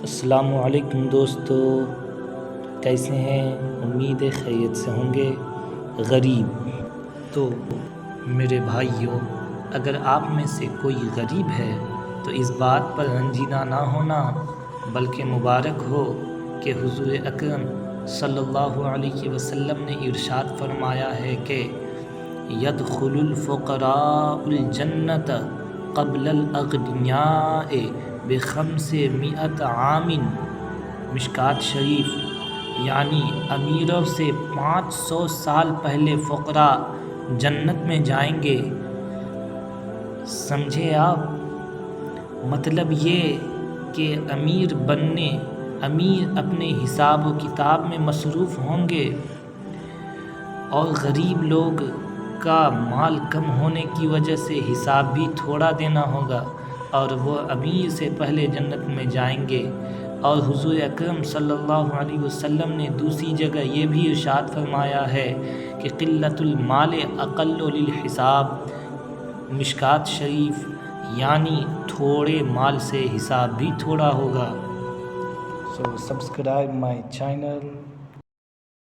السلام علیکم دوستو، کیسے ہیں؟ امید ہے خیریت سے ہوں گے۔ غریب تو میرے بھائیوں، اگر آپ میں سے کوئی غریب ہے تو اس بات پر رنجیدہ نہ ہونا، بلکہ مبارک ہو کہ حضور اکرم صلی اللہ علیہ وسلم نے ارشاد فرمایا ہے کہ يدخل الفقراء الجنت قبل الاغنیاء ب500 عام۔ مشکات شریف، یعنی امیروں سے 500 سال پہلے فقراء جنت میں جائیں گے۔ سمجھے آپ؟ مطلب یہ کہ امیر اپنے حساب و کتاب میں مصروف ہوں گے اور غریب لوگ کا مال کم ہونے کی وجہ سے حساب بھی تھوڑا دینا ہوگا، اور وہ امیر سے پہلے جنت میں جائیں گے۔ اور حضور اکرم صلی اللہ علیہ وسلم نے دوسری جگہ یہ بھی ارشاد فرمایا ہے کہ قلت المال اقل للحساب۔ مشکات شریف، یعنی تھوڑے مال سے حساب بھی تھوڑا ہوگا۔ Subscribe my channel.